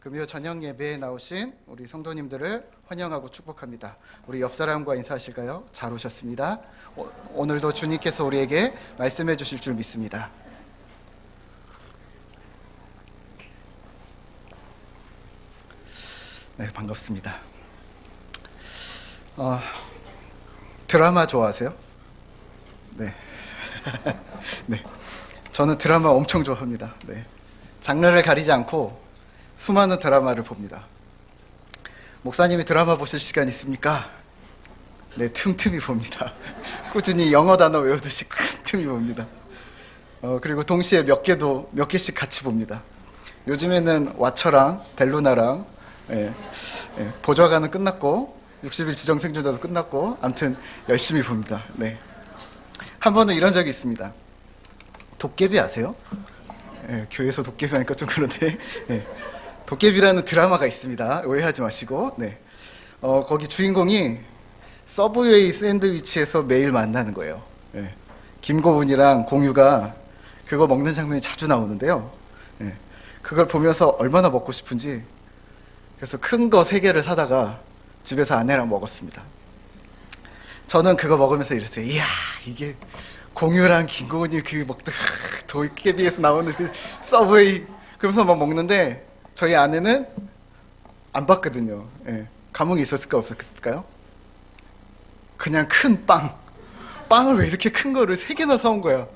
금요 저녁 예배에 나오신 우리 성도님들을 환영하고 축복합니다. 우리 옆 사람과 인사하실까요? 잘 오셨습니다. 오늘도 주님께서 우리에게 말씀해 주실 줄 믿습니다. 네, 반갑습니다. 드라마 좋아하세요? 네. 네. 저는 드라마 엄청 좋아합니다. 네. 장르를 가리지 않고 수많은 드라마를 봅니다. 목사님이 드라마 보실 시간 있습니까? 네, 틈틈이 봅니다. 꾸준히 영어 단어 외우듯이 틈틈이 봅니다. 그리고 동시에 몇 개씩 같이 봅니다. 요즘에는 와처랑 델루나랑 보좌관은 끝났고 60일 지정생존자도 끝났고 아무튼 열심히 봅니다. 네. 한 번은 이런 적이 있습니다. 도깨비 아세요? 교회에서 도깨비 하니까 좀 그런데 도깨비라는 드라마가 있습니다. 오해하지 마시고. 네. 거기 주인공이 서브웨이 샌드위치에서 매일 만나는 거예요. 김고은이랑 공유가 그거 먹는 장면이 자주 나오는데요. 그걸 보면서 얼마나 먹고 싶은지 그래서 큰 거 3개를 사다가 집에서 아내랑 먹었습니다. 저는 그거 먹으면서 이랬어요. 이야, 이게 공유랑 김고은이 그 먹던 도깨비에서 나오는 그 서브웨이 그러면서 막 먹는데 저희 아내는 안 봤거든요. 감흥이 있었을까 없었을까요? 그냥 큰 빵을 왜 이렇게 큰 거를 3개나 사온 거야.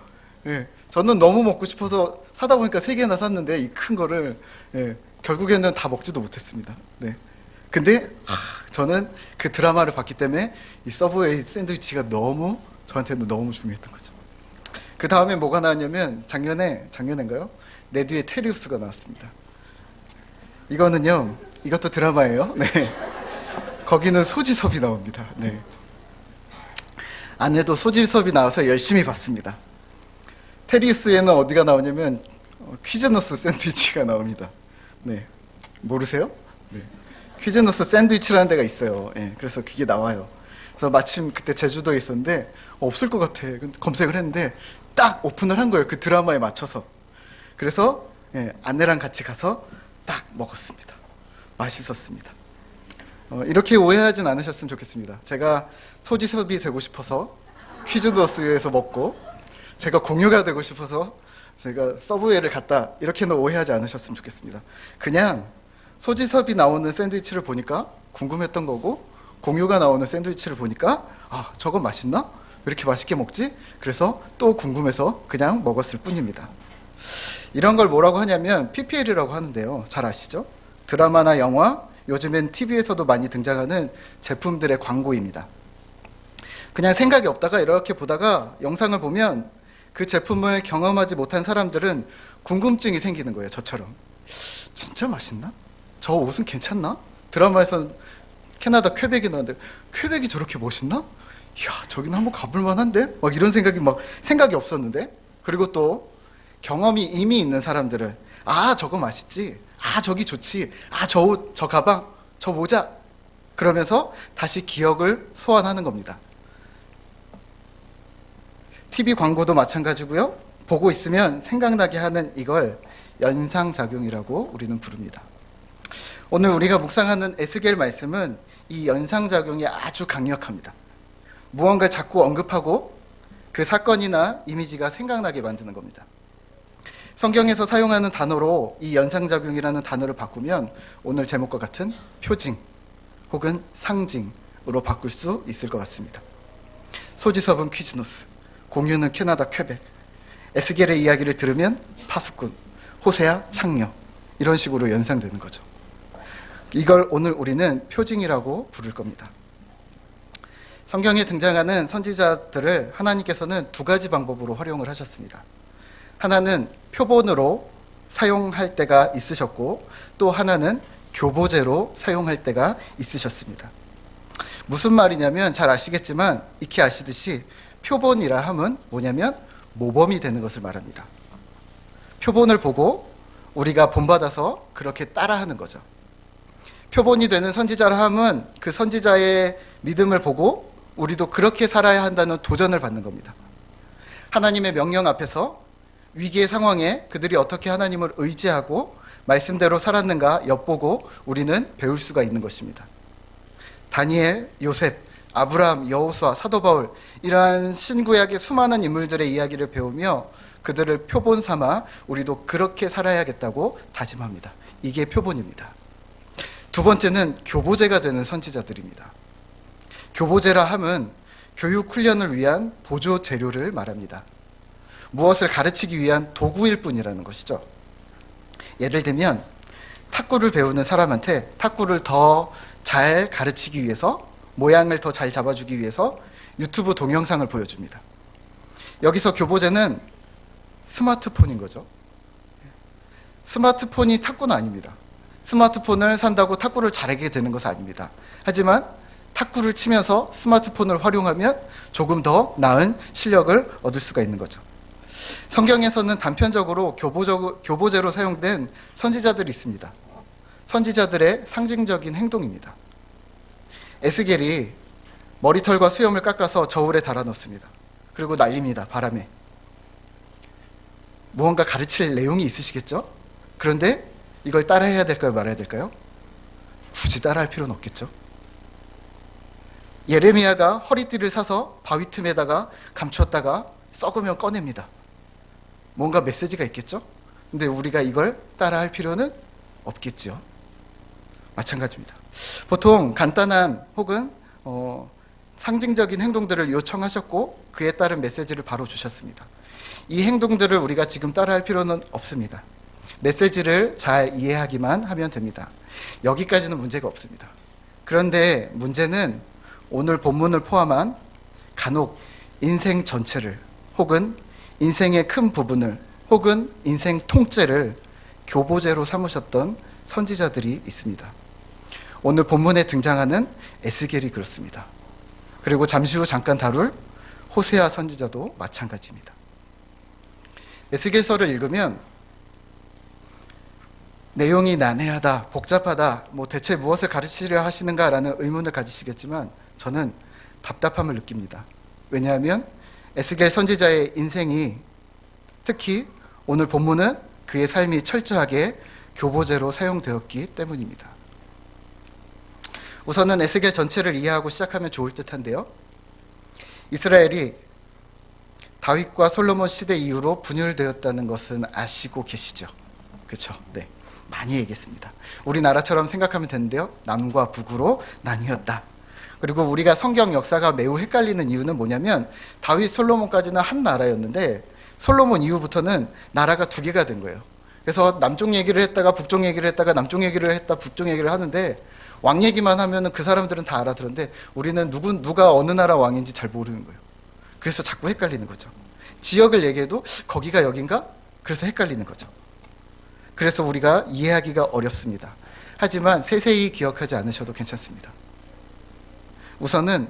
저는 너무 먹고 싶어서 사다 보니까 3개나 샀는데 이 큰 거를 결국에는 다 먹지도 못했습니다. 네. 근데 저는 그 드라마를 봤기 때문에 이 서브웨이 샌드위치가 저한테는 너무 중요했던 거죠. 그 다음에 뭐가 나왔냐면 작년인가요? 내 뒤에 테리우스가 나왔습니다. 이것도 드라마예요. 네. 거기는 소지섭이 나옵니다. 네. 아내도 소지섭이 나와서 열심히 봤습니다. 테리우스에는 어디가 나오냐면 퀴즈너스 샌드위치가 나옵니다. 네. 모르세요? 네. 퀴즈너스 샌드위치라는 데가 있어요. 그래서 그게 나와요. 그래서 마침 그때 제주도에 있었는데 없을 것 같아. 검색을 했는데 딱 오픈을 한 거예요. 그 드라마에 맞춰서. 그래서 아내랑 같이 가서 딱 먹었습니다. 맛있었습니다. 이렇게 오해하진 않으셨으면 좋겠습니다. 제가 소지섭이 되고 싶어서 퀴즈너스에서 먹고 제가 공유가 되고 싶어서 제가 서브웨이를 갔다 이렇게는 오해하지 않으셨으면 좋겠습니다. 그냥 소지섭이 나오는 샌드위치를 보니까 궁금했던 거고 공유가 나오는 샌드위치를 보니까 저거 맛있나? 왜 이렇게 맛있게 먹지? 그래서 또 궁금해서 그냥 먹었을 뿐입니다. 이런 걸 뭐라고 하냐면 PPL이라고 하는데요. 잘 아시죠? 드라마나 영화, 요즘엔 TV에서도 많이 등장하는 제품들의 광고입니다. 그냥 생각이 없다가 이렇게 보다가 영상을 보면 그 제품을 경험하지 못한 사람들은 궁금증이 생기는 거예요. 저처럼. 진짜 맛있나? 저 옷은 괜찮나? 드라마에서는 캐나다 퀘벡이 나왔는데 퀘벡이 저렇게 멋있나? 이야, 저기는 한번 가볼 만한데? 막 이런 생각이 없었는데. 그리고 또 경험이 이미 있는 사람들은 저거 맛있지, 저기 좋지, 저 옷, 저 가방, 저 모자 그러면서 다시 기억을 소환하는 겁니다. TV 광고도 마찬가지고요. 보고 있으면 생각나게 하는 이걸 연상작용이라고 우리는 부릅니다. 오늘 우리가 묵상하는 에스겔 말씀은 이 연상작용이 아주 강력합니다. 무언가를 자꾸 언급하고 그 사건이나 이미지가 생각나게 만드는 겁니다. 성경에서 사용하는 단어로 이 연상작용이라는 단어를 바꾸면 오늘 제목과 같은 표징 혹은 상징으로 바꿀 수 있을 것 같습니다. 소지섭은 퀴즈노스, 공유는 캐나다 퀘벡, 에스겔의 이야기를 들으면 파수꾼, 호세아 창녀 이런 식으로 연상되는 거죠. 이걸 오늘 우리는 표징이라고 부를 겁니다. 성경에 등장하는 선지자들을 하나님께서는 2가지 방법으로 활용을 하셨습니다. 하나는 표본으로 사용할 때가 있으셨고 또 하나는 교보제로 사용할 때가 있으셨습니다. 무슨 말이냐면 잘 아시겠지만 익히 아시듯이 표본이라 함은 뭐냐면 모범이 되는 것을 말합니다. 표본을 보고 우리가 본받아서 그렇게 따라하는 거죠. 표본이 되는 선지자라 함은 그 선지자의 믿음을 보고 우리도 그렇게 살아야 한다는 도전을 받는 겁니다. 하나님의 명령 앞에서 위기의 상황에 그들이 어떻게 하나님을 의지하고 말씀대로 살았는가 엿보고 우리는 배울 수가 있는 것입니다. 다니엘, 요셉, 아브라함, 여호수아, 사도 바울 이러한 신구약의 수많은 인물들의 이야기를 배우며 그들을 표본 삼아 우리도 그렇게 살아야겠다고 다짐합니다. 이게 표본입니다. 두 번째는 교보제가 되는 선지자들입니다. 교보제라 함은 교육 훈련을 위한 보조 재료를 말합니다. 무엇을 가르치기 위한 도구일 뿐이라는 것이죠. 예를 들면 탁구를 배우는 사람한테 탁구를 더 잘 가르치기 위해서, 모양을 더 잘 잡아주기 위해서 유튜브 동영상을 보여줍니다. 여기서 교보제는 스마트폰인 거죠. 스마트폰이 탁구는 아닙니다. 스마트폰을 산다고 탁구를 잘하게 되는 것은 아닙니다. 하지만 탁구를 치면서 스마트폰을 활용하면 조금 더 나은 실력을 얻을 수가 있는 거죠. 성경에서는 단편적으로 교보제로 사용된 선지자들이 있습니다. 선지자들의 상징적인 행동입니다. 에스겔이 머리털과 수염을 깎아서 저울에 달아 놓습니다. 그리고 날립니다. 바람에. 무언가 가르칠 내용이 있으시겠죠? 그런데 이걸 따라해야 될까요? 말아야 될까요? 굳이 따라할 필요는 없겠죠. 예레미야가 허리띠를 사서 바위 틈에다가 감추었다가 썩으면 꺼냅니다. 뭔가 메시지가 있겠죠? 근데 우리가 이걸 따라할 필요는 없겠죠. 마찬가지입니다. 보통 간단한 혹은 상징적인 행동들을 요청하셨고 그에 따른 메시지를 바로 주셨습니다. 이 행동들을 우리가 지금 따라할 필요는 없습니다. 메시지를 잘 이해하기만 하면 됩니다. 여기까지는 문제가 없습니다. 그런데 문제는 오늘 본문을 포함한 간혹 인생 전체를 혹은 인생의 큰 부분을 혹은 인생 통째를 교보제로 삼으셨던 선지자들이 있습니다. 오늘 본문에 등장하는 에스겔이 그렇습니다. 그리고 잠시 후 잠깐 다룰 호세아 선지자도 마찬가지입니다. 에스겔서를 읽으면 내용이 난해하다, 복잡하다, 대체 무엇을 가르치려 하시는가라는 의문을 가지시겠지만 저는 답답함을 느낍니다. 왜냐하면 에스겔 선지자의 인생이 특히 오늘 본문은 그의 삶이 철저하게 교보제로 사용되었기 때문입니다. 우선은 에스겔 전체를 이해하고 시작하면 좋을 듯한데요. 이스라엘이 다윗과 솔로몬 시대 이후로 분열되었다는 것은 아시고 계시죠? 그렇죠? 네, 많이 얘기했습니다. 우리나라처럼 생각하면 되는데요. 남과 북으로 나뉘었다. 그리고 우리가 성경 역사가 매우 헷갈리는 이유는 뭐냐면 다윗, 솔로몬까지는 한 나라였는데 솔로몬 이후부터는 나라가 두 개가 된 거예요. 그래서 남쪽 얘기를 했다가 북쪽 얘기를 했다가 남쪽 얘기를 했다 북쪽 얘기를 하는데 왕 얘기만 하면은 그 사람들은 다 알아들었는데 우리는 누가 어느 나라 왕인지 잘 모르는 거예요. 그래서 자꾸 헷갈리는 거죠. 지역을 얘기해도 거기가 여긴가? 그래서 헷갈리는 거죠. 그래서 우리가 이해하기가 어렵습니다. 하지만 세세히 기억하지 않으셔도 괜찮습니다. 우선은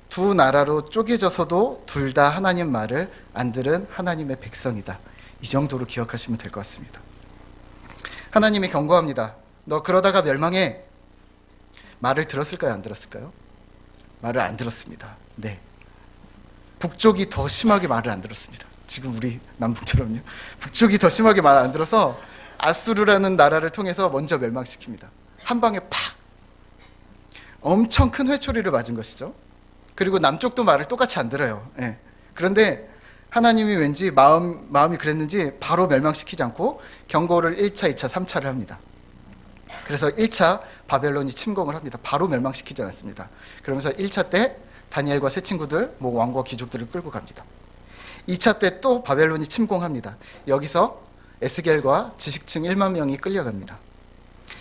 두 나라로 쪼개져서도 둘 다 하나님 말을 안 들은 하나님의 백성이다. 이 정도로 기억하시면 될 것 같습니다. 하나님이 경고합니다. 너 그러다가 멸망해. 말을 들었을까요? 안 들었을까요? 말을 안 들었습니다. 네. 북쪽이 더 심하게 말을 안 들었습니다. 지금 우리 남북처럼요. 북쪽이 더 심하게 말을 안 들어서 아수르라는 나라를 통해서 먼저 멸망시킵니다. 한 방에 팍! 엄청 큰 회초리를 맞은 것이죠. 그리고 남쪽도 말을 똑같이 안 들어요. 예. 그런데 하나님이 왠지 마음이 그랬는지 바로 멸망시키지 않고 경고를 1차, 2차, 3차를 합니다. 그래서 1차 바벨론이 침공을 합니다. 바로 멸망시키지 않았습니다. 그러면서 1차 때 다니엘과 세 친구들, 왕과 귀족들을 끌고 갑니다. 2차 때 또 바벨론이 침공합니다. 여기서 에스겔과 지식층 1만 명이 끌려갑니다.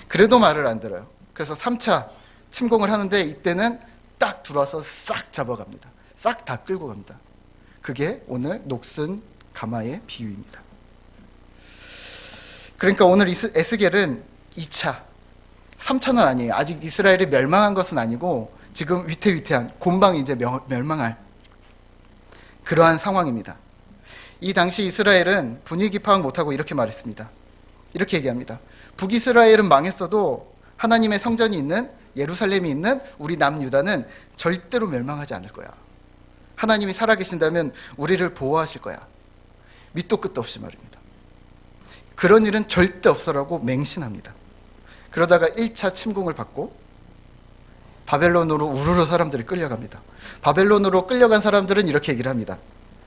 그래도 말을 안 들어요. 그래서 3차 침공을 하는데 이때는 딱 들어와서 싹 잡아갑니다. 싹 다 끌고 갑니다. 그게 오늘 녹슨 가마의 비유입니다. 그러니까 오늘 에스겔은 2차, 3차는 아니에요. 아직 이스라엘이 멸망한 것은 아니고 지금 위태위태한 곤방이 이제 멸망할 그러한 상황입니다. 이 당시 이스라엘은 분위기 파악 못하고 이렇게 말했습니다. 이렇게 얘기합니다. 북이스라엘은 망했어도 하나님의 성전이 있는 예루살렘이 있는 우리 남유다는 절대로 멸망하지 않을 거야. 하나님이 살아계신다면 우리를 보호하실 거야. 밑도 끝도 없이 말입니다. 그런 일은 절대 없어라고 맹신합니다. 그러다가 1차 침공을 받고 바벨론으로 우르르 사람들이 끌려갑니다. 바벨론으로 끌려간 사람들은 이렇게 얘기를 합니다.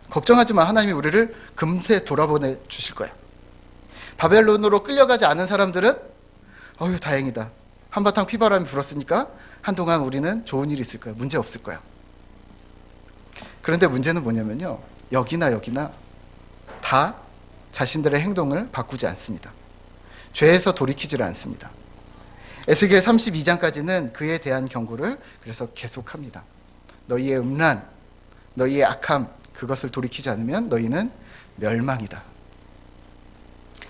걱정하지 마. 하나님이 우리를 금세 돌아보내 주실 거야. 바벨론으로 끌려가지 않은 사람들은 어휴 다행이다. 한바탕 피바람이 불었으니까 한동안 우리는 좋은 일이 있을 거야. 문제 없을 거야. 그런데 문제는 뭐냐면요. 여기나 다 자신들의 행동을 바꾸지 않습니다. 죄에서 돌이키지를 않습니다. 에스겔 32장까지는 그에 대한 경고를 그래서 계속합니다. 너희의 음란, 너희의 악함, 그것을 돌이키지 않으면 너희는 멸망이다.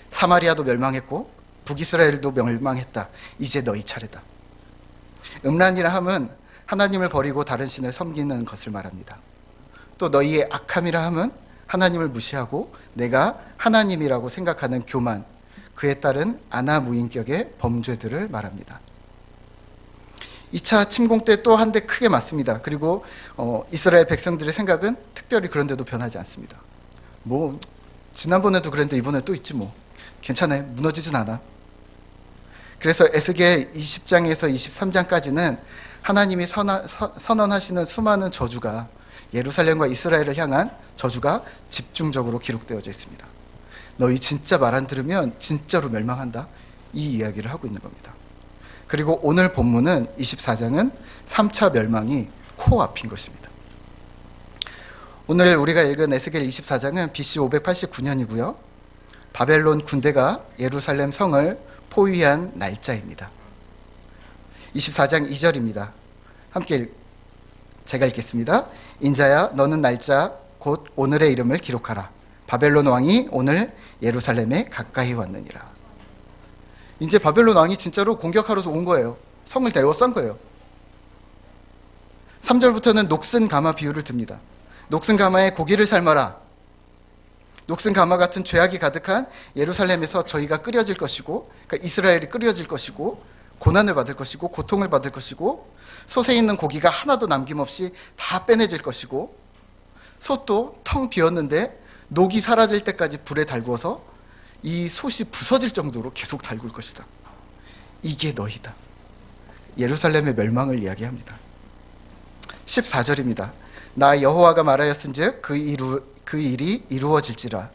사마리아도 멸망했고 북이스라엘도 멸망했다. 이제 너희 차례다. 음란이라 함은 하나님을 버리고 다른 신을 섬기는 것을 말합니다. 또 너희의 악함이라 함은 하나님을 무시하고 내가 하나님이라고 생각하는 교만, 그에 따른 아나무인격의 범죄들을 말합니다. 2차 침공 때 또 한 대 크게 맞습니다. 그리고 이스라엘 백성들의 생각은 특별히 그런데도 변하지 않습니다. 뭐 지난번에도 그랬는데 이번에 또 있지 뭐. 괜찮아요. 무너지진 않아. 그래서 에스겔 20장에서 23장까지는 하나님이 선언하시는 수많은 저주가 예루살렘과 이스라엘을 향한 저주가 집중적으로 기록되어져 있습니다. 너희 진짜 말 안 들으면 진짜로 멸망한다. 이 이야기를 하고 있는 겁니다. 그리고 오늘 본문은 24장은 3차 멸망이 코앞인 것입니다. 오늘 우리가 읽은 에스겔 24장은 BC 589년이고요. 바벨론 군대가 예루살렘 성을 포위한 날짜입니다. 24장 2절입니다. 함께 제가 읽겠습니다. 인자야 너는 날짜 곧 오늘의 이름을 기록하라. 바벨론 왕이 오늘 예루살렘에 가까이 왔느니라. 이제 바벨론 왕이 진짜로 공격하러 온 거예요. 성을 에워싼 거예요. 3절부터는 녹슨 가마 비유를 듭니다. 녹슨 가마에 고기를 삶아라. 녹슨 가마 같은 죄악이 가득한 예루살렘에서 저희가 끓여질 것이고, 그러니까 이스라엘이 끓여질 것이고, 고난을 받을 것이고, 고통을 받을 것이고, 솥에 있는 고기가 하나도 남김없이 다 빼내질 것이고, 솥도 텅 비었는데 녹이 사라질 때까지 불에 달구어서 이 솥이 부서질 정도로 계속 달굴 것이다. 이게 너희다. 예루살렘의 멸망을 이야기합니다. 14절입니다. 나 여호와가 말하였은즉 그 일이 이루어질지라.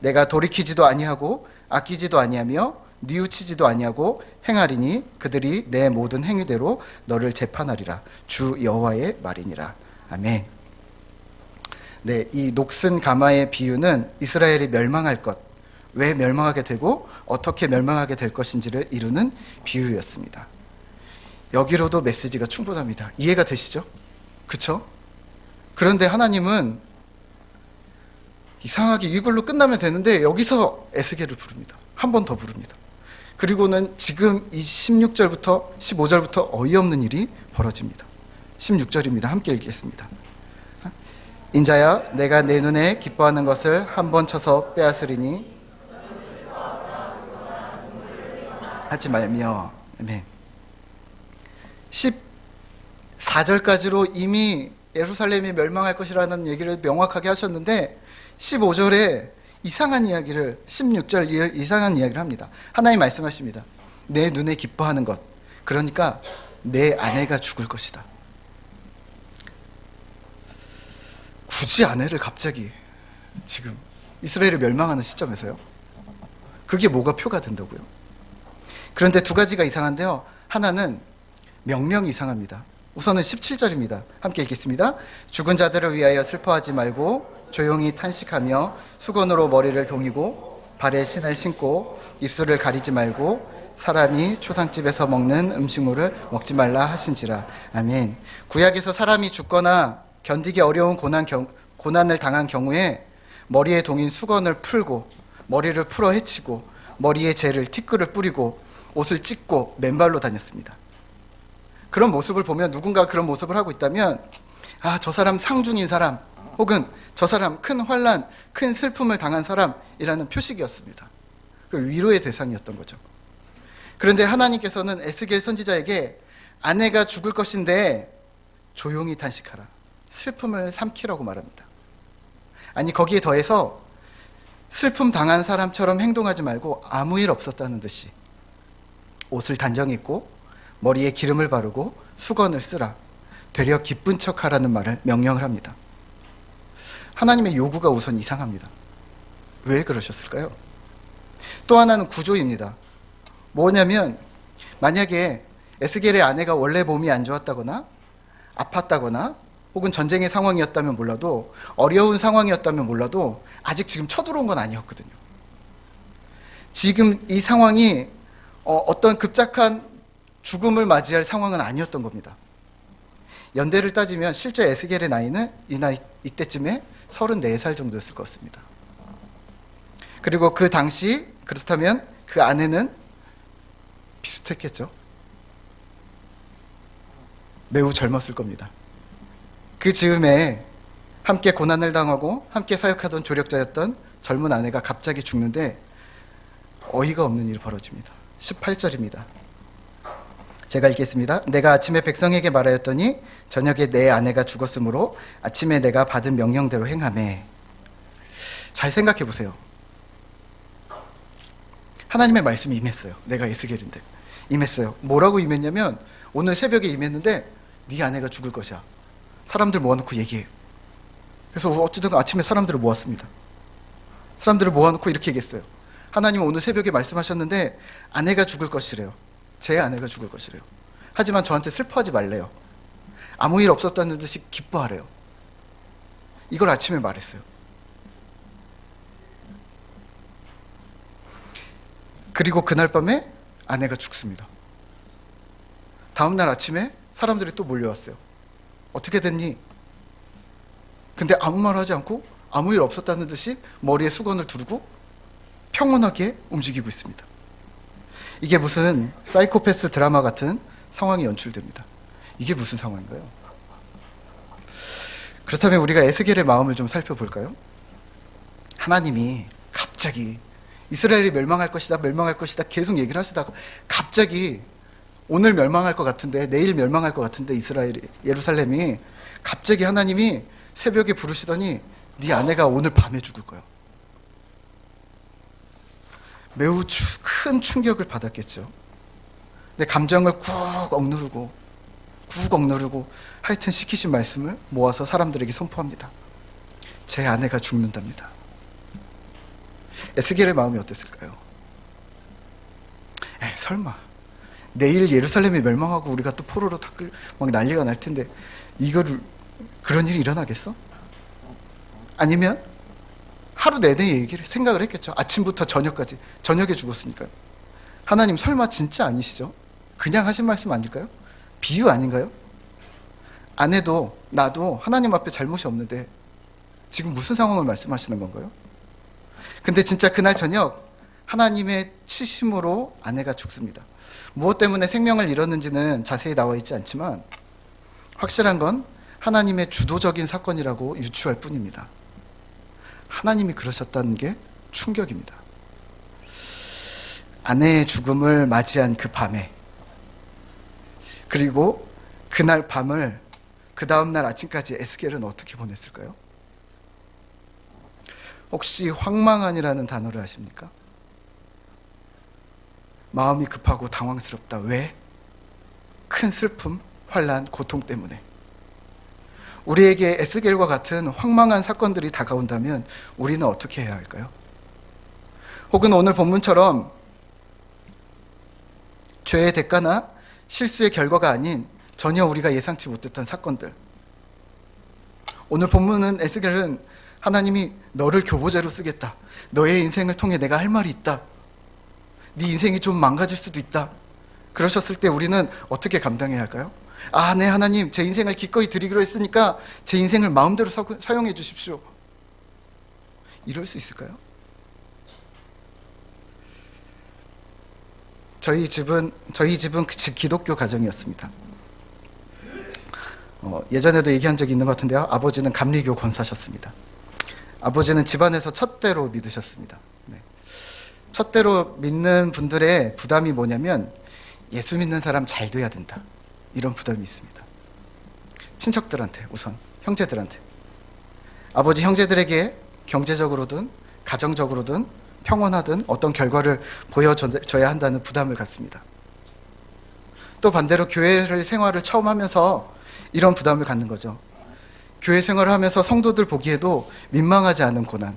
내가 돌이키지도 아니하고 아끼지도 아니하며 뉘우치지도 아니하고 행하리니 그들이 내 모든 행위대로 너를 재판하리라. 주 여호와의 말이니라. 아멘. 네, 이 녹슨 가마의 비유는 이스라엘이 멸망할 것, 왜 멸망하게 되고 어떻게 멸망하게 될 것인지를 이루는 비유였습니다. 여기로도 메시지가 충분합니다. 이해가 되시죠? 그쵸? 그런데 하나님은 이상하게 이걸로 끝나면 되는데 여기서 에스겔을 부릅니다. 한 번 더 부릅니다. 그리고는 지금 이 16절부터 15절부터 어이없는 일이 벌어집니다. 16절입니다. 함께 읽겠습니다. 인자야 내가 내 눈에 기뻐하는 것을 한 번 쳐서 빼앗으리니 하지 말며. 아멘. 14절까지로 이미 예루살렘이 멸망할 것이라는 얘기를 명확하게 하셨는데 15절에 이상한 이야기를 16절 이상한 이야기를 합니다. 하나님 말씀하십니다. 내 눈에 기뻐하는 것, 그러니까 내 아내가 죽을 것이다. 굳이 아내를 갑자기 지금 이스라엘이 멸망하는 시점에서요? 그게 뭐가 표가 된다고요? 그런데 두 가지가 이상한데요. 하나는 명령이 이상합니다. 우선은 17절입니다. 함께 읽겠습니다. 죽은 자들을 위하여 슬퍼하지 말고 조용히 탄식하며 수건으로 머리를 동이고 발에 신을 신고 입술을 가리지 말고 사람이 초상집에서 먹는 음식물을 먹지 말라 하신지라. 아멘. 구약에서 사람이 죽거나 견디기 어려운 고난을 당한 경우에 머리에 동인 수건을 풀고 머리를 풀어 헤치고 머리에 재를 티끌을 뿌리고 옷을 찢고 맨발로 다녔습니다. 그런 모습을 보면 누군가 그런 모습을 하고 있다면 아, 저 사람 상중인 사람 혹은 저 사람 큰 환난, 큰 슬픔을 당한 사람이라는 표식이었습니다. 그리고 위로의 대상이었던 거죠. 그런데 하나님께서는 에스겔 선지자에게 아내가 죽을 것인데 조용히 탄식하라. 슬픔을 삼키라고 말합니다. 아니 거기에 더해서 슬픔 당한 사람처럼 행동하지 말고 아무 일 없었다는 듯이 옷을 단정히 입고 머리에 기름을 바르고 수건을 쓰라. 되려 기쁜 척하라는 말을 명령을 합니다. 하나님의 요구가 우선 이상합니다. 왜 그러셨을까요? 또 하나는 구조입니다. 뭐냐면 만약에 에스겔의 아내가 원래 몸이 안 좋았다거나 아팠다거나 혹은 전쟁의 상황이었다면 몰라도, 어려운 상황이었다면 몰라도 아직 지금 쳐들어온 건 아니었거든요. 지금 이 상황이 어떤 급작한 죽음을 맞이할 상황은 아니었던 겁니다. 연대를 따지면 실제 에스겔의 나이는 이때쯤에 34살 정도였을 것 같습니다. 그리고 그 당시, 그렇다면 그 아내는 비슷했겠죠. 매우 젊었을 겁니다. 그 즈음에 함께 고난을 당하고 함께 사역하던 조력자였던 젊은 아내가 갑자기 죽는데 어이가 없는 일이 벌어집니다. 18절입니다. 제가 읽겠습니다. 내가 아침에 백성에게 말하였더니 저녁에 내 아내가 죽었으므로 아침에 내가 받은 명령대로 행하매. 잘 생각해 보세요. 하나님의 말씀이 임했어요. 내가 에스겔인데 임했어요. 뭐라고 임했냐면 오늘 새벽에 임했는데 네 아내가 죽을 것이야. 사람들 모아놓고 얘기해요. 그래서 어쨌든 아침에 사람들을 모았습니다. 사람들을 모아놓고 이렇게 얘기했어요. 하나님은 오늘 새벽에 말씀하셨는데 아내가 죽을 것이래요. 제 아내가 죽을 것이래요. 하지만 저한테 슬퍼하지 말래요. 아무 일 없었다는 듯이 기뻐하래요. 이걸 아침에 말했어요. 그리고 그날 밤에 아내가 죽습니다. 다음 날 아침에 사람들이 또 몰려왔어요. 어떻게 됐니? 근데 아무 말 하지 않고 아무 일 없었다는 듯이 머리에 수건을 두르고 평온하게 움직이고 있습니다. 이게 무슨 사이코패스 드라마 같은 상황이 연출됩니다. 이게 무슨 상황인가요? 그렇다면 우리가 에스겔의 마음을 좀 살펴볼까요? 하나님이 갑자기 이스라엘이 멸망할 것이다, 멸망할 것이다 계속 얘기를 하시다가 갑자기 오늘 멸망할 것 같은데, 내일 멸망할 것 같은데 이스라엘이, 예루살렘이 갑자기 하나님이 새벽에 부르시더니 네 아내가 오늘 밤에 죽을 거야. 매우 큰 충격을 받았겠죠. 근데 감정을 꾹 억누르고 하여튼 시키신 말씀을 모아서 사람들에게 선포합니다. 제 아내가 죽는답니다. 에스겔의 마음이 어땠을까요? 설마 내일 예루살렘이 멸망하고 우리가 또 포로로 막 난리가 날 텐데 그런 일이 일어나겠어? 아니면 하루 내내 생각을 했겠죠. 아침부터 저녁까지. 저녁에 죽었으니까요. 하나님 설마 진짜 아니시죠? 그냥 하신 말씀 아닐까요? 비유 아닌가요? 아내도 나도 하나님 앞에 잘못이 없는데 지금 무슨 상황을 말씀하시는 건가요? 근데 진짜 그날 저녁 하나님의 치심으로 아내가 죽습니다. 무엇 때문에 생명을 잃었는지는 자세히 나와 있지 않지만 확실한 건 하나님의 주도적인 사건이라고 유추할 뿐입니다. 하나님이 그러셨다는 게 충격입니다. 아내의 죽음을 맞이한 그 밤에, 그리고 그날 밤을 그 다음날 아침까지 에스겔은 어떻게 보냈을까요? 혹시 황망한이라는 단어를 아십니까? 마음이 급하고 당황스럽다. 왜? 큰 슬픔, 환난, 고통 때문에. 우리에게 에스겔과 같은 황망한 사건들이 다가온다면 우리는 어떻게 해야 할까요? 혹은 오늘 본문처럼 죄의 대가나 실수의 결과가 아닌 전혀 우리가 예상치 못했던 사건들. 오늘 본문은 에스겔은 하나님이 너를 교보제로 쓰겠다. 너의 인생을 통해 내가 할 말이 있다. 네 인생이 좀 망가질 수도 있다. 그러셨을 때 우리는 어떻게 감당해야 할까요? 네 하나님, 제 인생을 기꺼이 드리기로 했으니까 제 인생을 마음대로 사용해 주십시오. 이럴 수 있을까요? 저희 집은 기독교 가정이었습니다. 예전에도 얘기한 적이 있는 것 같은데요. 아버지는 감리교 권사셨습니다. 아버지는 집안에서 첫 대로 믿으셨습니다. 네. 첫대로 믿는 분들의 부담이 뭐냐면 예수 믿는 사람 잘 돼야 된다. 이런 부담이 있습니다. 친척들한테, 우선 형제들한테. 아버지 형제들에게 경제적으로든 가정적으로든 평온하든 어떤 결과를 보여줘야 한다는 부담을 갖습니다. 또 반대로 교회 생활을 처음 하면서 이런 부담을 갖는 거죠. 교회 생활을 하면서 성도들 보기에도 민망하지 않은 고난,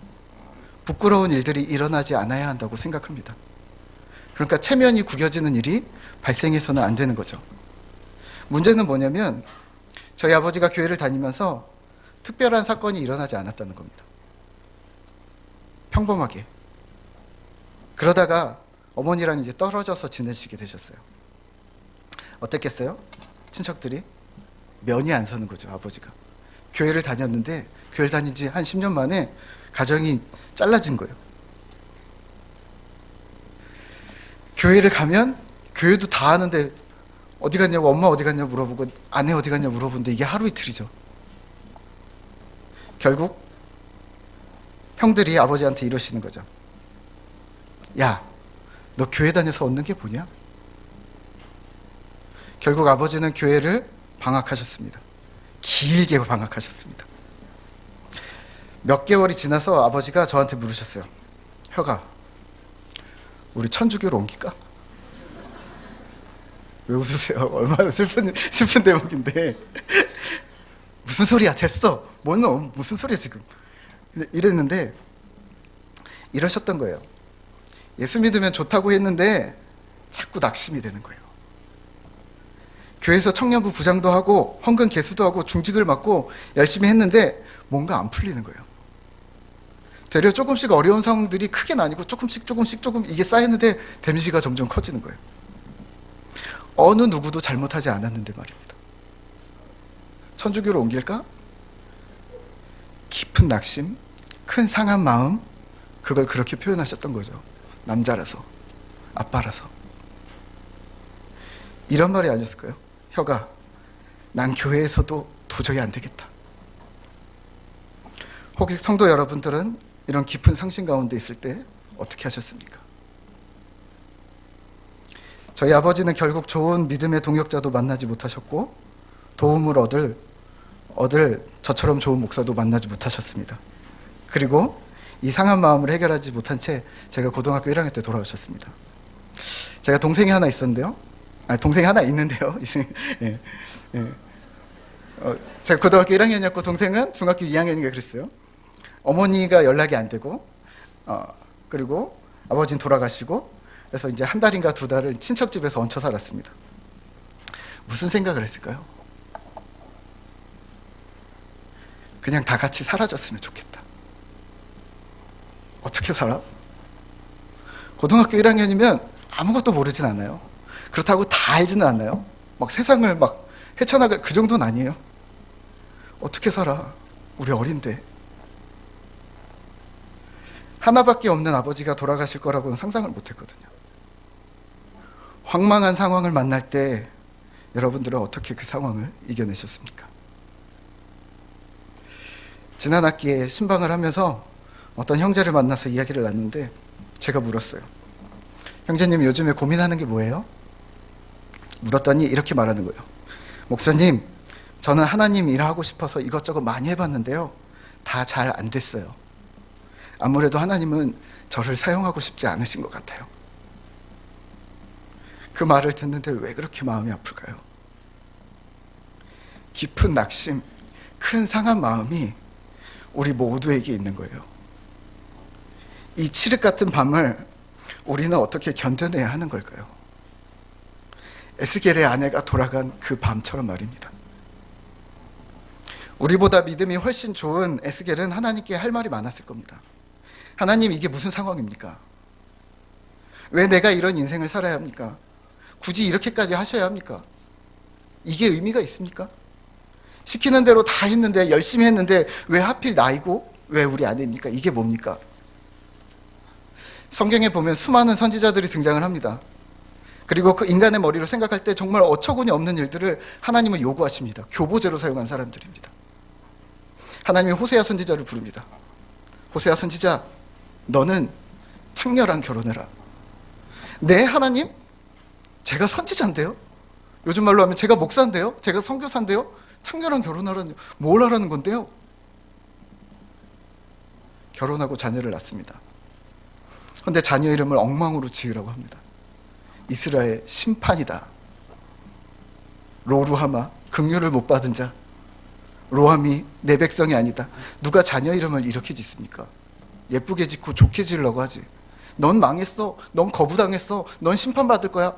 부끄러운 일들이 일어나지 않아야 한다고 생각합니다. 그러니까 체면이 구겨지는 일이 발생해서는 안 되는 거죠. 문제는 뭐냐면 저희 아버지가 교회를 다니면서 특별한 사건이 일어나지 않았다는 겁니다. 평범하게. 그러다가 어머니랑 이제 떨어져서 지내시게 되셨어요. 어땠겠어요? 친척들이 면이 안 서는 거죠. 아버지가 교회를 다녔는데 교회를 다닌 지 한 10년 만에 가정이 잘라진 거예요. 교회를 가면 교회도 다 하는데 어디 갔냐고, 엄마 어디 갔냐고 물어보고 아내 어디 갔냐고 물어보는데 이게 하루 이틀이죠. 결국 형들이 아버지한테 이러시는 거죠. 야, 너 교회 다녀서 얻는 게 뭐냐? 결국 아버지는 교회를 방학하셨습니다. 길게 방학하셨습니다. 몇 개월이 지나서 아버지가 저한테 물으셨어요. 혁아, 우리 천주교로 옮길까? 왜 웃으세요? 얼마나 슬픈 대목인데. 무슨 소리야, 됐어. 무슨 소리야 지금. 이랬는데 이러셨던 거예요. 예수 믿으면 좋다고 했는데 자꾸 낙심이 되는 거예요. 교회에서 청년부 부장도 하고 헌금 개수도 하고 중직을 맡고 열심히 했는데 뭔가 안 풀리는 거예요. 되려 조금씩 어려운 상황들이 크게는 아니고 조금씩 이게 쌓이는데 데미지가 점점 커지는 거예요. 어느 누구도 잘못하지 않았는데 말입니다. 천주교로 옮길까? 깊은 낙심, 큰 상한 마음, 그걸 그렇게 표현하셨던 거죠. 남자라서, 아빠라서. 이런 말이 아니었을까요? 혁아, 난 교회에서도 도저히 안 되겠다. 혹시 성도 여러분들은 이런 깊은 상심 가운데 있을 때 어떻게 하셨습니까? 저희 아버지는 결국 좋은 믿음의 동역자도 만나지 못하셨고 도움을 얻을 저처럼 좋은 목사도 만나지 못하셨습니다. 그리고 이 상한 마음을 해결하지 못한 채 제가 고등학교 1학년 때 돌아오셨습니다. 제가 동생이 하나 있었는데요. 동생이 하나 있는데요. 예. 제가 고등학교 1학년이었고 동생은 중학교 2학년인가 그랬어요. 어머니가 연락이 안 되고 그리고 아버지는 돌아가시고 그래서 이제 한 달인가 두 달을 친척 집에서 얹혀 살았습니다. 무슨 생각을 했을까요? 그냥 다 같이 사라졌으면 좋겠다. 어떻게 살아? 고등학교 1학년이면 아무것도 모르진 않아요. 그렇다고 다 알지는 않아요. 막 세상을 막 헤쳐나갈 그 정도는 아니에요. 어떻게 살아? 우리 어린데. 하나밖에 없는 아버지가 돌아가실 거라고는 상상을 못했거든요. 황망한 상황을 만날 때 여러분들은 어떻게 그 상황을 이겨내셨습니까? 지난 학기에 신방을 하면서 어떤 형제를 만나서 이야기를 나눴는데 제가 물었어요. 형제님 요즘에 고민하는 게 뭐예요? 물었더니 이렇게 말하는 거예요. 목사님, 저는 하나님 일하고 싶어서 이것저것 많이 해봤는데요. 다 잘 안 됐어요. 아무래도 하나님은 저를 사용하고 싶지 않으신 것 같아요. 그 말을 듣는데 왜 그렇게 마음이 아플까요? 깊은 낙심, 큰 상한 마음이 우리 모두에게 있는 거예요. 이 칠흑 같은 밤을 우리는 어떻게 견뎌내야 하는 걸까요? 에스겔의 아내가 돌아간 그 밤처럼 말입니다. 우리보다 믿음이 훨씬 좋은 에스겔은 하나님께 할 말이 많았을 겁니다. 하나님, 이게 무슨 상황입니까? 왜 내가 이런 인생을 살아야 합니까? 굳이 이렇게까지 하셔야 합니까? 이게 의미가 있습니까? 시키는 대로 다 했는데, 열심히 했는데 왜 하필 나이고 왜 우리 아내입니까? 이게 뭡니까? 성경에 보면 수많은 선지자들이 등장을 합니다. 그리고 그 인간의 머리로 생각할 때 정말 어처구니 없는 일들을 하나님은 요구하십니다. 교보제로 사용한 사람들입니다. 하나님이 호세아 선지자를 부릅니다. 호세아 선지자, 너는 창녀랑 결혼해라. 네, 하나님? 제가 선지자인데요? 요즘 말로 하면 제가 목사인데요? 제가 선교사인데요? 창녀랑 결혼하라니 뭘 하라는 건데요? 결혼하고 자녀를 낳습니다. 그런데 자녀 이름을 엉망으로 지으라고 합니다. 이스라엘 심판이다. 로루하마, 긍휼을 못 받은 자. 로함이 내 백성이 아니다. 누가 자녀 이름을 이렇게 짓습니까? 예쁘게 짓고 좋게 지으려고 하지. 넌 망했어. 넌 거부당했어. 넌 심판받을 거야.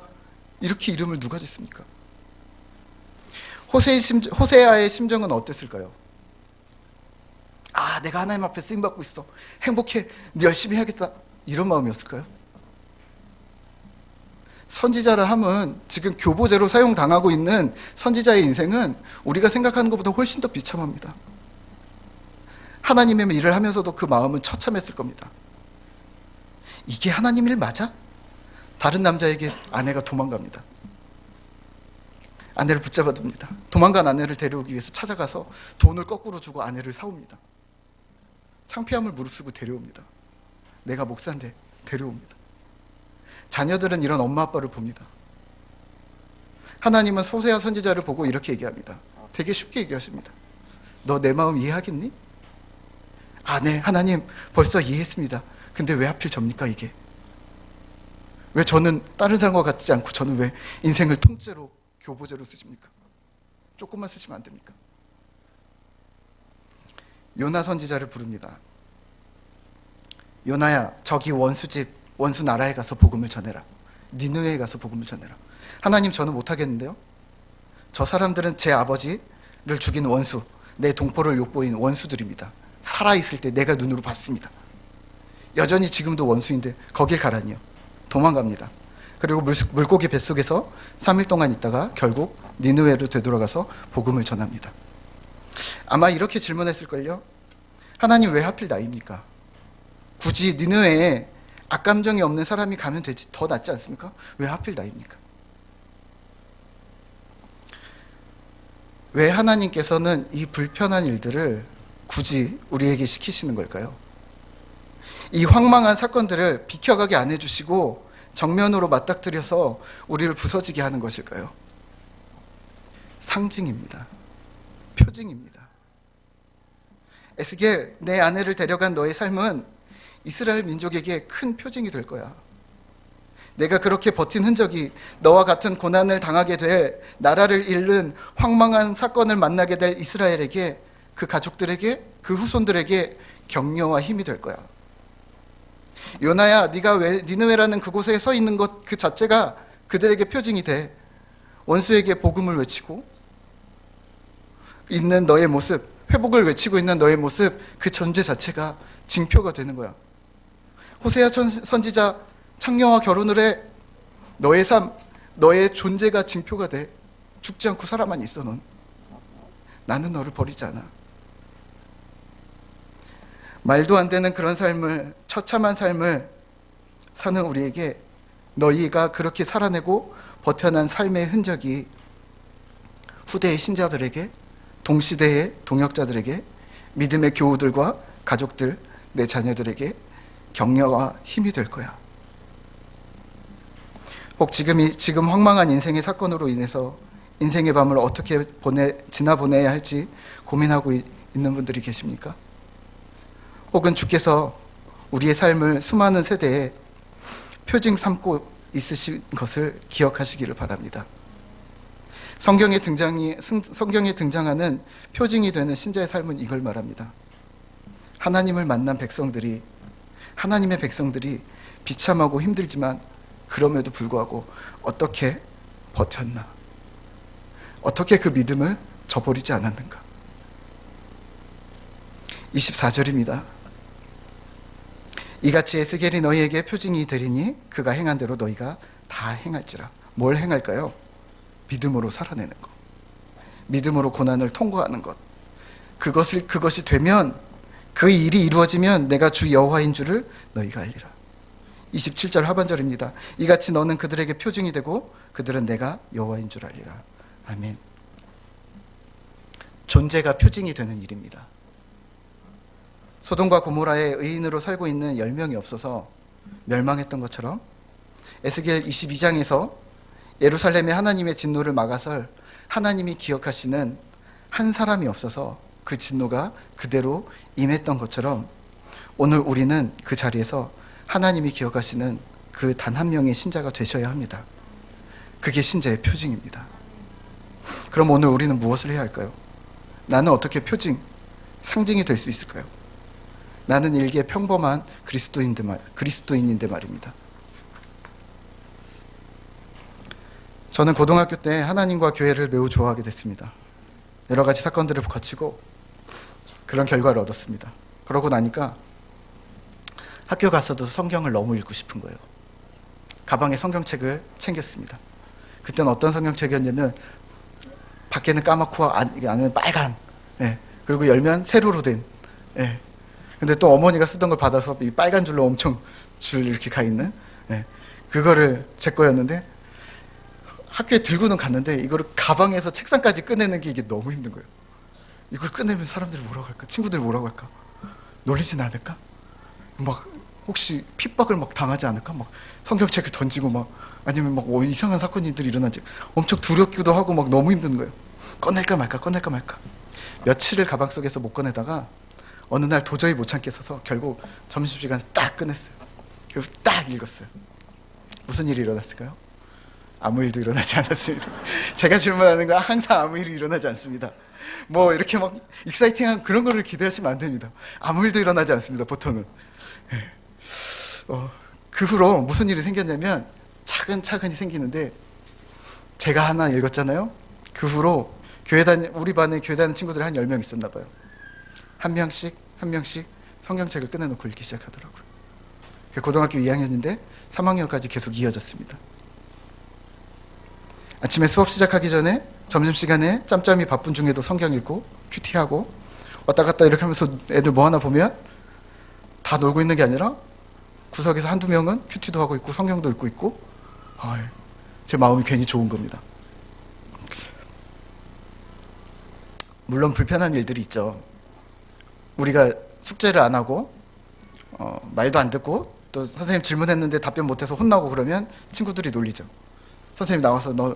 이렇게 이름을 누가 짓습니까? 호세아의 심정은 어땠을까요? 아, 내가 하나님 앞에 쓰임받고 있어. 행복해. 네 열심히 해야겠다. 이런 마음이었을까요? 선지자라 함은 지금 교보제로 사용당하고 있는 선지자의 인생은 우리가 생각하는 것보다 훨씬 더 비참합니다. 하나님의 일을 하면서도 그 마음은 처참했을 겁니다. 이게 하나님 일 맞아? 다른 남자에게 아내가 도망갑니다. 아내를 붙잡아 둡니다. 도망간 아내를 데려오기 위해서 찾아가서 돈을 거꾸로 주고 아내를 사옵니다. 창피함을 무릅쓰고 데려옵니다. 내가 목사인데 데려옵니다. 자녀들은 이런 엄마 아빠를 봅니다. 하나님은 호세아 선지자를 보고 이렇게 얘기합니다. 되게 쉽게 얘기하십니다. 너 내 마음 이해하겠니? 아, 네, 하나님 벌써 이해했습니다. 근데 왜 하필 접니까 이게? 왜 저는 다른 사람과 같지 않고 저는 왜 인생을 통째로 교보제로 쓰십니까? 조금만 쓰시면 안 됩니까? 요나 선지자를 부릅니다. 요나야, 저기 원수집, 원수 나라에 가서 복음을 전해라. 니느웨에 가서 복음을 전해라. 하나님, 저는 못하겠는데요? 저 사람들은 제 아버지를 죽인 원수, 내 동포를 욕보인 원수들입니다. 살아있을 때 내가 눈으로 봤습니다. 여전히 지금도 원수인데 거길 가라니요. 도망갑니다. 그리고 물고기 뱃속에서 3일 동안 있다가 결국 니느웨로 되돌아가서 복음을 전합니다. 아마 이렇게 질문했을걸요. 하나님, 왜 하필 나입니까? 굳이 니느웨에 악감정이 없는 사람이 가면 되지 더 낫지 않습니까? 왜 하필 나입니까? 왜 하나님께서는 이 불편한 일들을 굳이 우리에게 시키시는 걸까요? 이 황망한 사건들을 비켜가게 안 해주시고 정면으로 맞닥뜨려서 우리를 부서지게 하는 것일까요? 상징입니다. 표징입니다. 에스겔, 내 아내를 데려간 너의 삶은 이스라엘 민족에게 큰 표징이 될 거야. 내가 그렇게 버틴 흔적이 너와 같은 고난을 당하게 될, 나라를 잃는 황망한 사건을 만나게 될 이스라엘에게, 그 가족들에게, 그 후손들에게 격려와 힘이 될 거야. 요나야, 네가 왜 니느웨라는 그곳에 서 있는 것 그 자체가 그들에게 표징이 돼. 원수에게 복음을 외치고 있는 너의 모습, 회복을 외치고 있는 너의 모습, 그 존재 자체가 징표가 되는 거야. 호세아 선지자, 창녀와 결혼을 해. 너의 삶, 너의 존재가 징표가 돼. 죽지 않고 살아만 있어. 넌 나는 너를 버리지 않아. 말도 안 되는 그런 삶을, 처참한 삶을 사는 우리에게 너희가 그렇게 살아내고 버텨난 삶의 흔적이 후대의 신자들에게, 동시대의 동역자들에게, 믿음의 교우들과 가족들, 내 자녀들에게 격려와 힘이 될 거야. 혹 지금 황망한 인생의 사건으로 인해서 인생의 밤을 어떻게 지나보내야 할지 고민하고 있는 분들이 계십니까? 혹은 주께서 우리의 삶을 수많은 세대에 표징 삼고 있으신 것을 기억하시기를 바랍니다. 성경에 등장하는 표징이 되는 신자의 삶은 이걸 말합니다. 하나님을 만난 백성들이, 하나님의 백성들이 비참하고 힘들지만 그럼에도 불구하고 어떻게 버텼나? 어떻게 그 믿음을 저버리지 않았는가? 24절입니다. 이같이 에스겔이 너희에게 표징이 되리니 그가 행한 대로 너희가 다 행할지라. 뭘 행할까요? 믿음으로 살아내는 것, 믿음으로 고난을 통과하는 것. 그것이 되면, 그 일이 이루어지면 내가 주 여호와인 줄을 너희가 알리라. 27절 하반절입니다. 이같이 너는 그들에게 표징이 되고 그들은 내가 여호와인 줄 알리라. 아멘. 존재가 표징이 되는 일입니다. 소돔과 고모라에 의인으로 살고 있는 10명이 없어서 멸망했던 것처럼 에스겔 22장에서 예루살렘의 하나님의 진노를 막아설 하나님이 기억하시는 한 사람이 없어서 그 진노가 그대로 임했던 것처럼 오늘 우리는 그 자리에서 하나님이 기억하시는 그 단 한 명의 신자가 되셔야 합니다. 그게 신자의 표징입니다. 그럼 오늘 우리는 무엇을 해야 할까요? 나는 어떻게 표징, 상징이 될 수 있을까요? 나는 일개 평범한 그리스도인인데 말입니다. 저는 고등학교 때 하나님과 교회를 매우 좋아하게 됐습니다. 여러 가지 사건들을 거치고 그런 결과를 얻었습니다. 그러고 나니까 학교 가서도 성경을 너무 읽고 싶은 거예요. 가방에 성경책을 챙겼습니다. 그때는 어떤 성경책이었냐면 밖에는 까맣고 안에는 빨간, 그리고 열면 세로로 된, 근데 또 어머니가 쓰던 걸 받아서 이 빨간 줄로 엄청 줄 이렇게 가 있는, 그거를 제 거였는데 학교에 들고는 갔는데 이거를 가방에서 책상까지 꺼내는 게 이게 너무 힘든 거예요. 이걸 꺼내면 사람들이 뭐라고 할까? 친구들이 뭐라고 할까? 놀리진 않을까? 막 혹시 핍박을 막 당하지 않을까? 막 성경책을 던지고 막 아니면 막 이상한 사건들이 일어나지. 엄청 두렵기도 하고 막 너무 힘든 거예요. 꺼낼까 말까 꺼낼까 말까. 며칠을 가방 속에서 못 꺼내다가 어느 날 도저히 못 참겠어서 결국 점심시간에 딱 꺼냈어요. 그리고 딱 읽었어요. 무슨 일이 일어났을까요? 아무 일도 일어나지 않았습니다. 제가 질문하는 건 항상 아무 일이 일어나지 않습니다. 뭐 이렇게 막 익사이팅한 그런 거를 기대하시면 안 됩니다. 아무 일도 일어나지 않습니다. 보통은. 그 후로 무슨 일이 생겼냐면 차근차근히 생기는데 제가 하나 읽었잖아요. 그 후로 우리 반에 교회 다니는 친구들이 한 10명 있었나 봐요. 한 명씩 성경책을 꺼내놓고 읽기 시작하더라고요. 고등학교 2학년인데 3학년까지 계속 이어졌습니다. 아침에 수업 시작하기 전에 점심시간에 짬짬이 바쁜 중에도 성경 읽고 큐티하고 왔다 갔다 이렇게 하면서 애들 뭐 하나 보면 다 놀고 있는 게 아니라 구석에서 한두 명은 큐티도 하고 있고 성경도 읽고 있고 제 마음이 괜히 좋은 겁니다. 물론 불편한 일들이 있죠. 우리가 숙제를 안 하고 말도 안 듣고 또 선생님 질문했는데 답변 못해서 혼나고 그러면 친구들이 놀리죠. 선생님 나와서 너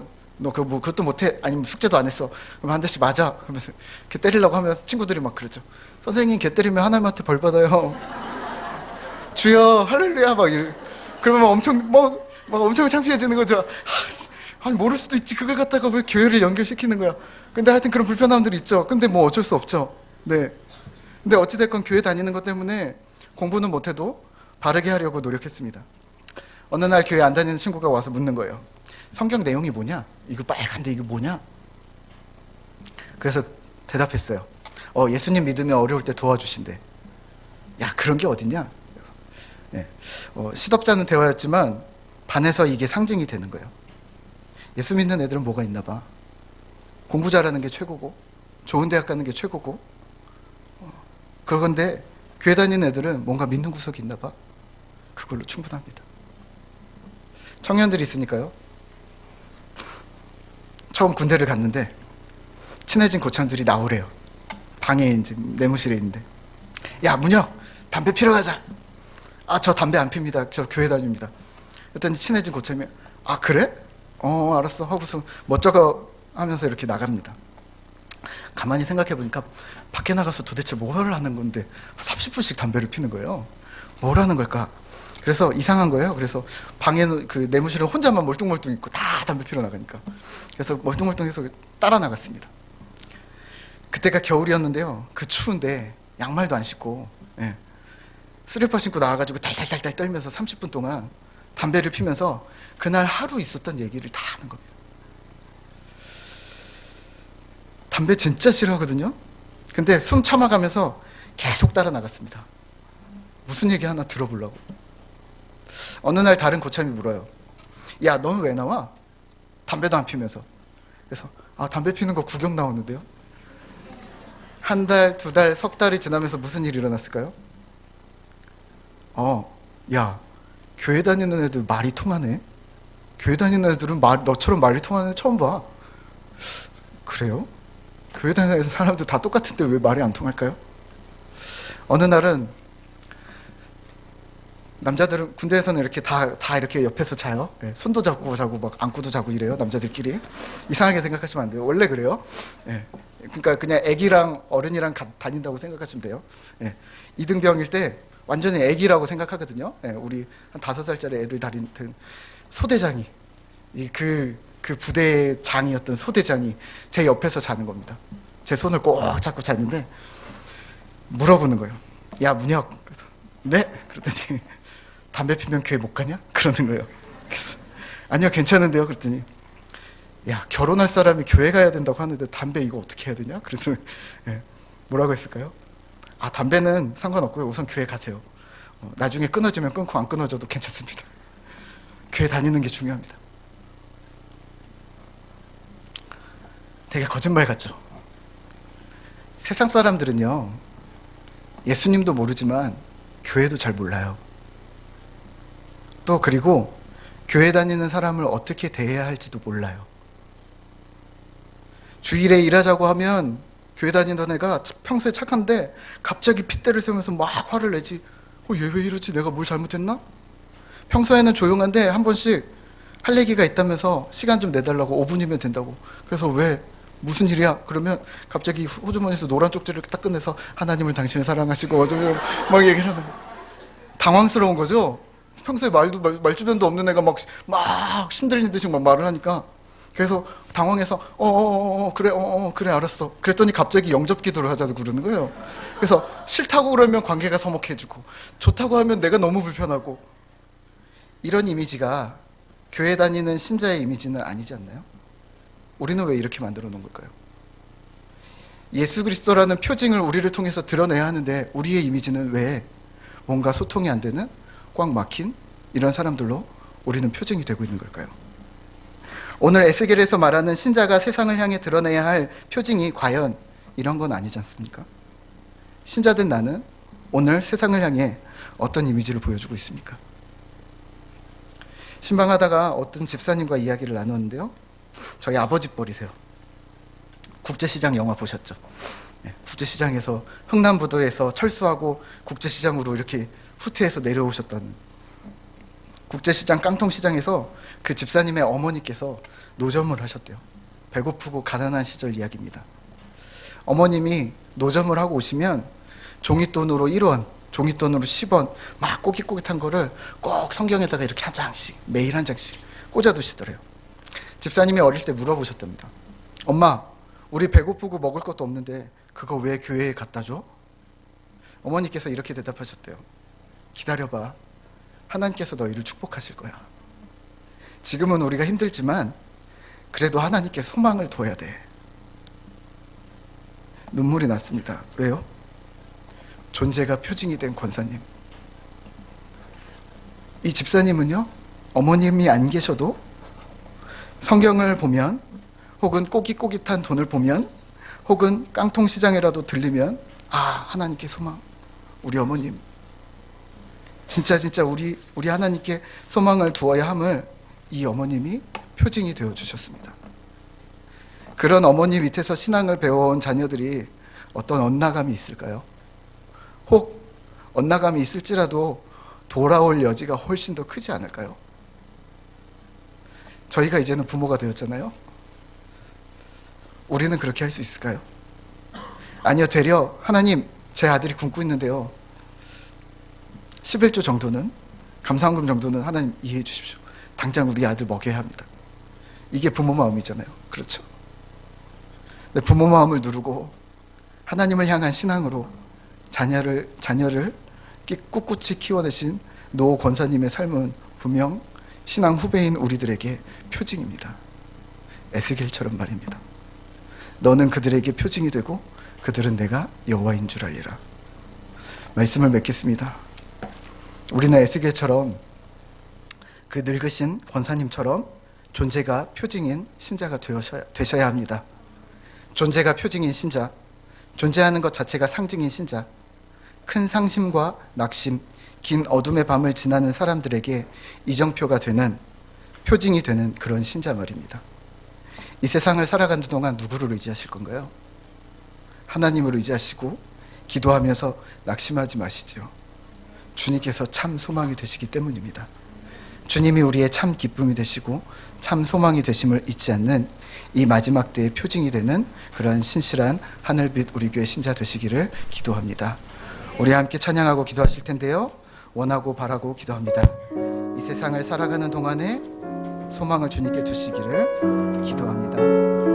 그것도 못해? 아니면 숙제도 안 했어? 그럼 한 대씩 맞아? 그러면서 걔 때리려고 하면 친구들이 막 그러죠. 선생님 걔 때리면 하나님한테 벌 받아요. 주여 할렐루야 막 이래. 그러면 엄청 창피해지는 거죠. 아니 모를 수도 있지. 그걸 갖다가 왜 교회를 연결시키는 거야? 근데 하여튼 그런 불편함들이 있죠. 근데 뭐 어쩔 수 없죠. 네. 근데 어찌됐건 교회 다니는 것 때문에 공부는 못해도 바르게 하려고 노력했습니다. 어느 날 교회 안 다니는 친구가 와서 묻는 거예요. 성경 내용이 뭐냐? 이거 빨간데 이거 뭐냐? 그래서 대답했어요. 예수님 믿으면 어려울 때 도와주신대. 야 그런 게 어딨냐? 시덥잖은 대화였지만 반에서 이게 상징이 되는 거예요. 예수 믿는 애들은 뭐가 있나 봐. 공부 잘하는 게 최고고 좋은 대학 가는 게 최고고 그런데 교회 다니는 애들은 뭔가 믿는 구석이 있나 봐. 그걸로 충분합니다. 청년들이 있으니까요. 처음 군대를 갔는데 친해진 고참들이 나오래요. 방에 이제 내무실에 있는데 야 문혁 담배 피러 가자. 저 담배 안 핍니다. 저 교회 다닙니다. 그랬더니 친해진 고참이 그래? 알았어 하고서 멋쩍어 하면서 이렇게 나갑니다. 가만히 생각해 보니까 밖에 나가서 도대체 뭘 하는 건데 30분씩 담배를 피는 거예요. 뭘 하는 걸까? 그래서 이상한 거예요. 그래서 방에는 그 내무실에 혼자만 멀뚱멀뚱 있고 다 담배 피러 나가니까. 그래서 멀뚱멀뚱해서 따라 나갔습니다. 그때가 겨울이었는데요. 그 추운데 양말도 안 신고 슬리퍼 신고 나와가지고 달달달달 떨면서 30분 동안 담배를 피면서 그날 하루 있었던 얘기를 다 하는 겁니다. 담배 진짜 싫어하거든요. 근데 숨 참아가면서 계속 따라 나갔습니다. 무슨 얘기 하나 들어보려고. 어느 날 다른 고참이 물어요. 야, 너는 왜 나와? 담배도 안 피면서. 그래서 담배 피는 거 구경 나오는데요. 한 달, 두 달, 석 달이 지나면서 무슨 일이 일어났을까요? 야, 교회 다니는 애들 말이 통하네. 교회 다니는 애들은 너처럼 말이 통하는 애 처음 봐. 그래요? 교회 다니는 사람들 다 똑같은데 왜 말이 안 통할까요? 어느 날은 남자들은 군대에서는 이렇게 다 이렇게 옆에서 자요. 손도 잡고 자고 막 안고도 자고 이래요. 남자들끼리. 이상하게 생각하시면 안 돼요. 원래 그래요. 그러니까 그냥 애기랑 어른이랑 다닌다고 생각하시면 돼요. 이등병일 때 완전히 애기라고 생각하거든요. 예, 우리 한 5살짜리 애들 다니는 소대장이 그 부대의 장이었던 소대장이 제 옆에서 자는 겁니다. 제 손을 꼭 잡고 잤는데 물어보는 거예요. 야, 문혁. 그래서 네? 그랬더니 담배 피면 교회 못 가냐? 그러는 거예요. 그래서 아니요, 괜찮은데요. 그랬더니 야, 결혼할 사람이 교회 가야 된다고 하는데 담배 이거 어떻게 해야 되냐? 그래서 예, 뭐라고 했을까요? 아, 담배는 상관없고요. 우선 교회 가세요. 나중에 끊어지면 끊고 안 끊어져도 괜찮습니다. 교회 다니는 게 중요합니다. 되게 거짓말 같죠? 세상 사람들은요, 예수님도 모르지만 교회도 잘 몰라요. 또 그리고 교회 다니는 사람을 어떻게 대해야 할지도 몰라요. 주일에 일하자고 하면 교회 다니던 애가 평소에 착한데 갑자기 핏대를 세우면서 막 화를 내지. 얘 왜 이러지? 내가 뭘 잘못했나? 평소에는 조용한데 한 번씩 할 얘기가 있다면서 시간 좀 내달라고, 5분이면 된다고. 그래서 왜? 무슨 일이야? 그러면 갑자기 호주머니에서 노란 쪽지를 딱 꺼내서 하나님을 당신을 사랑하시고 어쩌고 막 얘기를 하는 거예요. 당황스러운 거죠? 평소에 말주변도 없는 애가 막 신들린 듯이 막 말을 하니까. 그래서 당황해서 그래 알았어. 그랬더니 갑자기 영접 기도를 하자고 그러는 거예요. 그래서 싫다고 그러면 관계가 서먹해지고 좋다고 하면 내가 너무 불편하고. 이런 이미지가 교회 다니는 신자의 이미지는 아니지 않나요? 우리는 왜 이렇게 만들어 놓은 걸까요? 예수 그리스도라는 표징을 우리를 통해서 드러내야 하는데 우리의 이미지는 왜 뭔가 소통이 안 되는 꽉 막힌 이런 사람들로 우리는 표징이 되고 있는 걸까요? 오늘 에스겔에서 말하는 신자가 세상을 향해 드러내야 할 표징이 과연 이런 건 아니지 않습니까? 신자된 나는 오늘 세상을 향해 어떤 이미지를 보여주고 있습니까? 신방하다가 어떤 집사님과 이야기를 나눴는데요. 저희 아버지 뻘이세요. 국제시장 영화 보셨죠? 네, 국제시장에서 흥남부두에서 철수하고 국제시장으로 이렇게 후퇴해서 내려오셨던, 국제시장 깡통시장에서 그 집사님의 어머니께서 노점을 하셨대요. 배고프고 가난한 시절 이야기입니다. 어머님이 노점을 하고 오시면 종잇돈으로 1원, 종잇돈으로 10원 막 꼬깃꼬깃한 거를 꼭 성경에다가 이렇게 한 장씩, 매일 한 장씩 꽂아두시더래요. 집사님이 어릴 때 물어보셨답니다. 엄마, 우리 배고프고 먹을 것도 없는데 그거 왜 교회에 갖다 줘? 어머니께서 이렇게 대답하셨대요. 기다려봐. 하나님께서 너희를 축복하실 거야. 지금은 우리가 힘들지만 그래도 하나님께 소망을 둬야 돼. 눈물이 났습니다. 왜요? 존재가 표징이 된 권사님. 이 집사님은요, 어머님이 안 계셔도 성경을 보면, 혹은 꼬깃꼬깃한 돈을 보면, 혹은 깡통시장이라도 들리면, 아, 하나님께 소망. 우리 어머님 진짜 우리 하나님께 소망을 두어야 함을 이 어머님이 표징이 되어 주셨습니다. 그런 어머니 밑에서 신앙을 배워온 자녀들이 어떤 엇나감이 있을까요? 혹 엇나감이 있을지라도 돌아올 여지가 훨씬 더 크지 않을까요? 저희가 이제는 부모가 되었잖아요. 우리는 그렇게 할 수 있을까요? 아니요, 되려 하나님, 제 아들이 굶고 있는데요, 11조 정도는, 감사원금 정도는 하나님 이해해 주십시오. 당장 우리 아들 먹여야 합니다. 이게 부모 마음이잖아요. 그렇죠? 근데 부모 마음을 누르고 하나님을 향한 신앙으로 자녀를 꿋꿋이 키워내신 노 권사님의 삶은 분명 신앙 후배인 우리들에게 표징입니다. 에스겔처럼 말입니다. 너는 그들에게 표징이 되고 그들은 내가 여호와인 줄 알리라. 말씀을 맺겠습니다. 우리는 에스겔처럼, 그 늙으신 권사님처럼 존재가 표징인 신자가 되셔야 합니다. 존재가 표징인 신자, 존재하는 것 자체가 상징인 신자, 큰 상심과 낙심, 긴 어둠의 밤을 지나는 사람들에게 이정표가 되는, 표징이 되는 그런 신자 말입니다. 이 세상을 살아가는 동안 누구를 의지하실 건가요? 하나님을 의지하시고 기도하면서 낙심하지 마시죠. 주님께서 참 소망이 되시기 때문입니다. 주님이 우리의 참 기쁨이 되시고 참 소망이 되심을 잊지 않는 이 마지막 때의 표징이 되는 그런 신실한 하늘빛 우리 교회 신자 되시기를 기도합니다. 우리 함께 찬양하고 기도하실 텐데요. 원하고 바라고 기도합니다. 이 세상을 살아가는 동안에 소망을 주님께 주시기를